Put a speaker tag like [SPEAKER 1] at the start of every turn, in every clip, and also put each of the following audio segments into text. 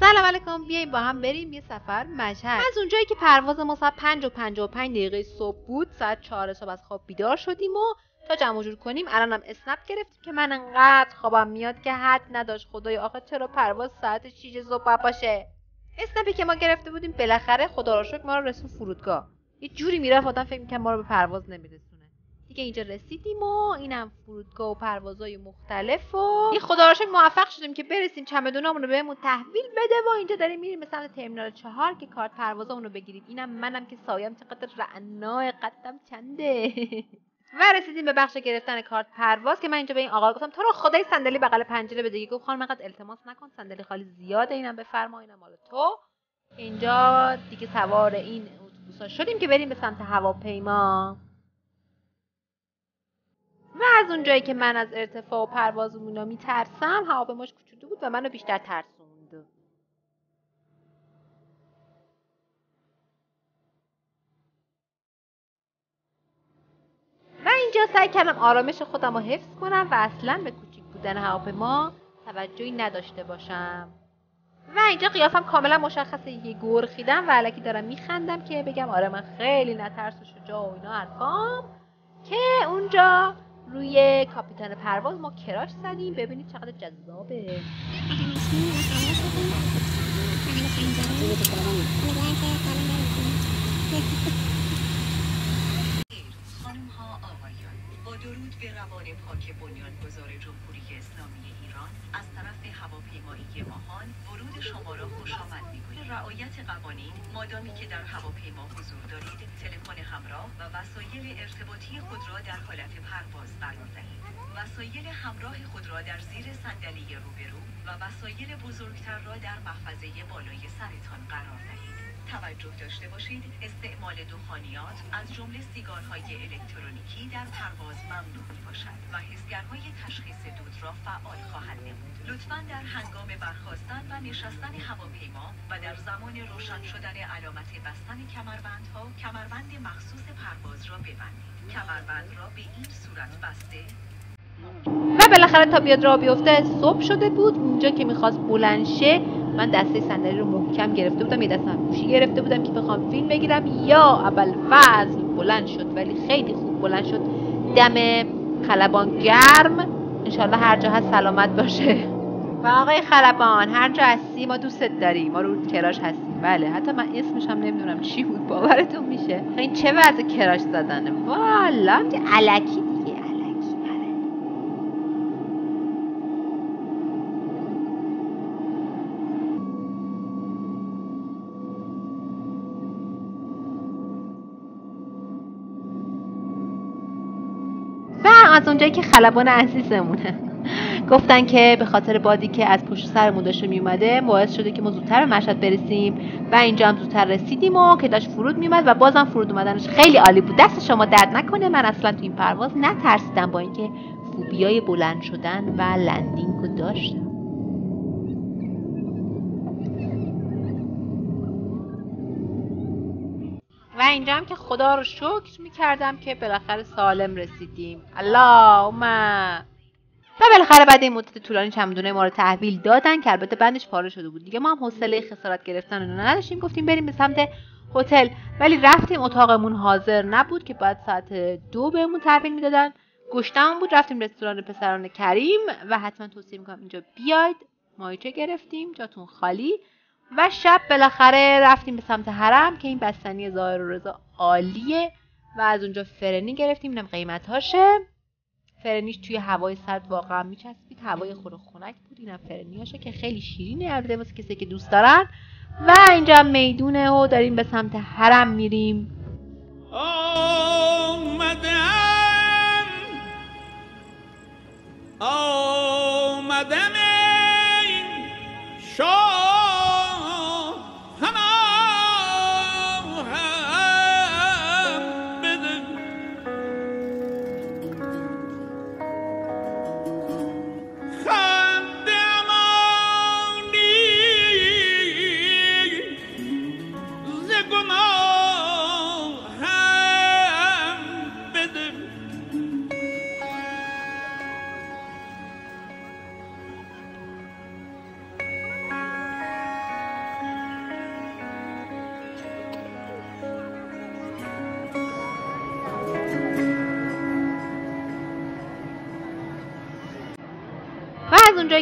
[SPEAKER 1] سلام علیکم. بیاییم با هم بریم یه سفر مشهد. از اونجایی که پرواز ما ساعت 5:55 صبح بود، ساعت 4 صبح از خواب بیدار شدیم و تا جمع جور کنیم الانم اسنپ گرفتیم که من انقدر خوابم میاد که حد نداشت. خدای آخه چرا پرواز ساعت 6 صبح باشه؟ اسنپی که ما گرفته بودیم بالاخره خدا رو شکر ما رو رسون فرودگاه. یه جوری میرفت آدم فکر می‌کنه ما رو به پرواز نمیرسونه. دیگه اینجا رسیدیم و اینم فرودگاه و پروازهای مختلف و یه خدا رو شکر موفق شدیم که برسیم چمدونامون رو بهمون تحویل بده و اینجا داریم میریم به سمت ترمینال 4 که کارت پروازمون رو بگیریم. اینم منم که سایم چقدر رعنا، قدم چنده. و رسیدیم به بخش گرفتن کارت پرواز که من اینجا به این آقا گفتم تو رو خدای صندلی بغل پنجره بده. گفت خانم اینقدر التماس نکن، صندلی خالی زیاده، اینم بفرما، اینم مال تو. اینجا دیگه سوار این اتوبوسا شدیم که بریم به سمت هواپیما. و از اونجایی که من از ارتفاع و پروازمون میترسم، هواپیماش کوچولو بود و منو بیشتر ترسوند. و اینجا سعی کردم آرامش خودم رو حفظ کنم و اصلا به کوچیک بودن هواپیما توجهی نداشته باشم. و اینجا قیافم کاملا مشخصه، یه گرخیدم و الکی دارم میخندم که بگم آره من خیلی نترس و شجاع و اینا حرفام. که اونجا روی کاپیتان پرواز ما کراش زدیم. ببینید چقدر جذابه.
[SPEAKER 2] خانم‌ها آقایان، با درود به روان پاک بنیانگذار جمهوری اسلامی ایران، از طرف هواپیمایی ماهان ورود شما را خوش آمد می‌گوییم. رعایت قوانین، مادامی که در هواپیما حضور دارید، تلفن همراه و وسایل ارتباطی خود را در حالت پرواز قرار دهید. وسایل همراه خود را در زیر صندلی روبرو و وسایل بزرگتر را در محفظه بالای سرتان قرار دهید. توجه داشته باشید استعمال دخانیات از جمله سیگارهای الکترونیکی در پرواز ممنوع میباشد و حسگرهای تشخیص دود را فعال خواهد نمود. لطفاً در هنگام برخاستن و نشستن هواپیما و در زمان روشن شدن علامت بستن کمربندها، کمربند مخصوص پرواز را ببندید. کمربند را به این صورت بسته
[SPEAKER 1] و بالاخره تا بیاد راه بیفته صبح شده بود. اینجا که میخواست بلند شه، من دسته صندلی رو محکم گرفته بودم، یه دستم گوشی گرفته بودم که بخوام فیلم بگیرم. یا اول فصل بلند شد، ولی خیلی خوب بلند شد. دم خلبان گرم، انشالله هر جا هست سلامت باشه. و آقای خلبان هر جا هستی ما دوستت داریم، ما رو کراش هستیم. بله، حتی من اسمش هم نمیدونم چی بود، باورتون میشه؟ این چه وضع کراش زدنه والا، الکی دیگه، الکی. و از اونجایی که خلبان عزیزمونه گفتن که به خاطر بادی که از پشت سرمون داشته میومده باعث شده که ما زودتر به مشهد برسیم و اینجا هم زودتر رسیدیم و که داشت فرود میومد و بازم فرود اومدنش خیلی عالی بود. دست شما درد نکنه. من اصلا تو این پرواز نترسیدم با اینکه فوبیای بلند شدن و لندینگو داشتم. و اینجا هم که خدا رو شکر میکردم که بالاخره سالم رسیدیم. اللهم. و بالاخره بعد این مدت طولانی چمدونه ما رو تحویل دادن که البته بندش پاره شده بود دیگه. ما هم حوصله خسارت گرفتن رو نداشتیم، گفتیم بریم به سمت هتل. ولی رفتیم اتاقمون حاضر نبود که بعد ساعت 2 بهمون تحویل میدادن. گشتمون بود، رفتیم رستوران پسران کریم و حتما توصیه میکنم اینجا بیاید. ماهیچه گرفتیم، جاتون خالی. و شب بالاخره رفتیم به سمت حرم که این بستنی ظاهر و رضا عالیه و از اونجا فرنی گرفتیم. اینم قیمتاشه. فرنیش توی هوای سرد واقعا میچسبید، هوای خنک بود. اینم فرنیاشه که خیلی شیرینه، البته واسه کسی که دوست دارن. و اینجا میدونه و داریم به سمت حرم میریم. آمدم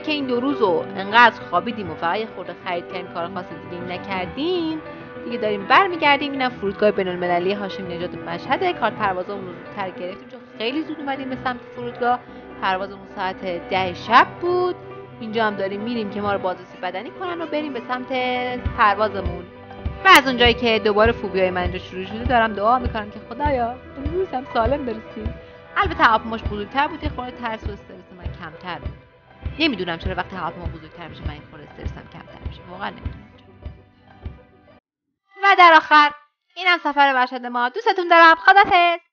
[SPEAKER 1] که این 2 روزو انقدر خوابیدیم و فقط یه خورده خرید کردیم، کار خاص دیگه نکردیم، دیگه داریم برمیگردیم. اینم فرودگاه بین‌المللی هاشمی نژاد مشهد. کارت پروازمون رو زودتر گرفتیم چون خیلی زود اومدیم به سمت فرودگاه. پروازمون ساعت 10 شب بود. اینجا هم داریم میریم که ما رو بازرسی بدنی کنن و بریم به سمت پروازمون. و از اونجایی که دوباره فوبیای من اینجا شروع شده دارم دعا میکنم که خدایا امروز هم سالم برسیم. البته هواپیماش بزرگتر بود، یه خورده ترس و استرس من کمتر بود. نمیدونم چرا وقتی هواپیما بزرگتر میشه من این خورده استرسم کمتر میشه، واقعا نمیدونم. و در آخر اینم سفر ارشد ما. دوستتون دارم. خدافظ.